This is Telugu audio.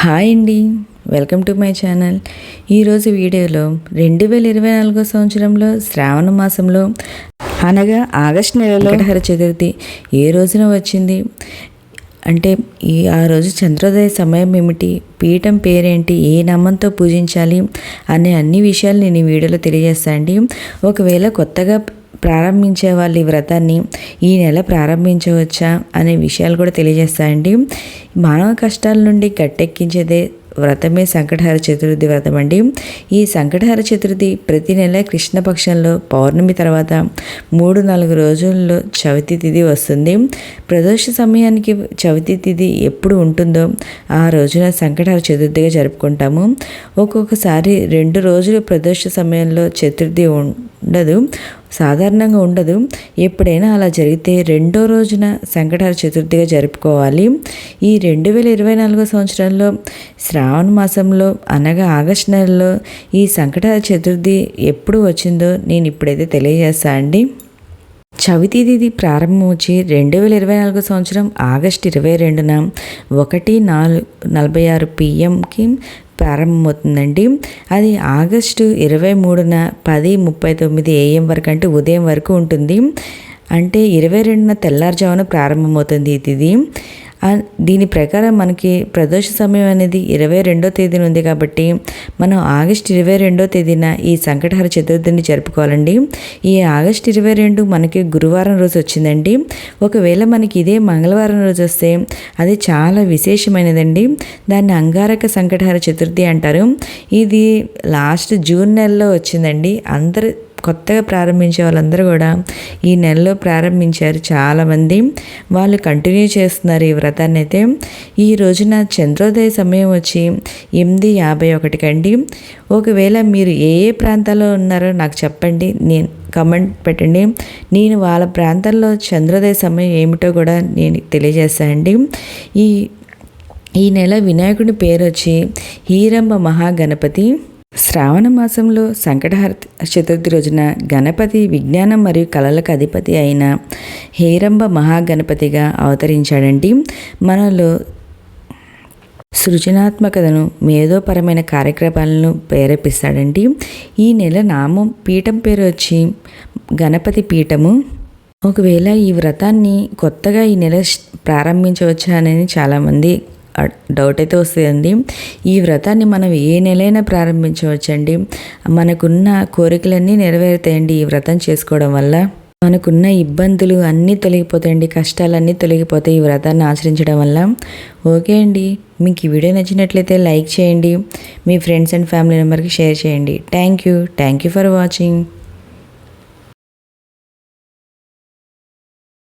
హాయ్ అండి, వెల్కమ్ టు మై ఛానల్. ఈరోజు వీడియోలో 2024 సంవత్సరంలో శ్రావణ మాసంలో అనగా ఆగస్టు నెలలో హర చతుర్థి ఏ రోజున వచ్చింది అంటే ఆ రోజు చంద్రోదయ సమయం ఏమిటి, పీఠం పేరేంటి, ఏ నామంతో పూజించాలి అనే అన్ని విషయాలు నేను ఈ వీడియోలో తెలియజేస్తాను అండి. ఒకవేళ కొత్తగా ప్రారంభించే వాళ్ళు ఈ వ్రతాన్ని ఈ నెల ప్రారంభించవచ్చా అనే విషయాలు కూడా తెలియజేస్తాయండి. మానవ కష్టాల నుండి గట్టెక్కించేదే వ్రతమే సంకటహర చతుర్థి వ్రతం అండి. ఈ సంకటహర చతుర్థి ప్రతి నెల కృష్ణపక్షంలో పౌర్ణమి తర్వాత 3-4 రోజుల్లో చవితి తిథి వస్తుంది. ప్రదోష సమయానికి చవితి తిథి ఎప్పుడు ఉంటుందో ఆ రోజున సంకటహర చతుర్థిగా జరుపుకుంటాము. ఒక్కొక్కసారి 2 రోజులు ప్రదోష సమయంలో చతుర్థి ఉండదు, సాధారణంగా ఉండదు. ఎప్పుడైనా అలా జరిగితే 2వ రోజున సంకటహర చతుర్థిగా జరుపుకోవాలి. ఈ 2024 సంవత్సరంలో శ్రావణ మాసంలో అనగా ఆగస్టు నెలలో ఈ సంకటహర చతుర్థి ఎప్పుడు వచ్చిందో నేను ఇప్పుడైతే తెలియజేస్తా అండి. చవితి తిథి ప్రారంభం వచ్చి 2024 సంవత్సరం ఆగస్టు 22న 1:46 PM ప్రారంభమవుతుందండి. అది ఆగస్టు 23న 10:39 AM వరకు, అంటే ఉదయం వరకు ఉంటుంది. అంటే 22న తెల్లారుజామున ప్రారంభమవుతుంది ఈ తిథి. దీని ప్రకారం మనకి ప్రదోష సమయం అనేది 22వ తేదీన ఉంది కాబట్టి మనం ఆగస్టు 22వ తేదీన ఈ సంకటహర చతుర్థిని జరుపుకోవాలండి. ఈ ఆగస్టు 22 మనకి గురువారం రోజు వచ్చిందండి. ఒకవేళ మనకి ఇదే మంగళవారం రోజు వస్తే అది చాలా విశేషమైనదండి. దాన్ని అంగారక సంకటహర చతుర్థి అంటారు. ఇది లాస్ట్ జూన్ నెలలో వచ్చిందండి. అందరూ కొత్తగా ప్రారంభించే వాళ్ళందరూ కూడా ఈ నెలలో ప్రారంభించారు. చాలామంది వాళ్ళు కంటిన్యూ చేస్తున్నారు ఈ వ్రతాన్ని అయితే. ఈ రోజున చంద్రోదయ సమయం వచ్చి 8:51 అండి. ఒకవేళ మీరు ఏ ప్రాంతాల్లో ఉన్నారో నాకు చెప్పండి, నేను కమెంట్ పెట్టండి. నేను వాళ్ళ ప్రాంతాల్లో చంద్రోదయ సమయం ఏమిటో కూడా నేను తెలియజేస్తానండి. ఈ నెల వినాయకుడి పేరు వచ్చి హీరంబ మహాగణపతి. శ్రావణ మాసంలో సంకటహర చతుర్థి రోజున గణపతి విజ్ఞానం మరియు కళలకు అధిపతి అయిన హేరంబ మహాగణపతిగా అవతరించాడండి. మనలో సృజనాత్మకతను, మేధోపరమైన కార్యక్రమాలను ప్రేరేపిస్తాడండి. ఈ నెల నామం పీఠం పేరు వచ్చి గణపతి పీఠము. ఒకవేళ ఈ వ్రతాన్ని కొత్తగా ఈ నెల ప్రారంభించవచ్చా అని చాలామంది డౌట్ అయితే వస్తుందండి. ఈ వ్రతాన్ని మనం ఏ నెలైనా ప్రారంభించవచ్చండి. మనకున్న కోరికలన్నీ నెరవేరుతాయండి ఈ వ్రతం చేసుకోవడం వల్ల. మనకున్న ఇబ్బందులు అన్నీ తొలగిపోతాయండి, కష్టాలన్నీ తొలగిపోతాయి ఈ వ్రతాన్ని ఆచరించడం వల్ల. ఓకే అండి, మీకు ఈ వీడియో నచ్చినట్లయితే లైక్ చేయండి, మీ ఫ్రెండ్స్ అండ్ ఫ్యామిలీ మెంబర్కి షేర్ చేయండి. Thank you for watching.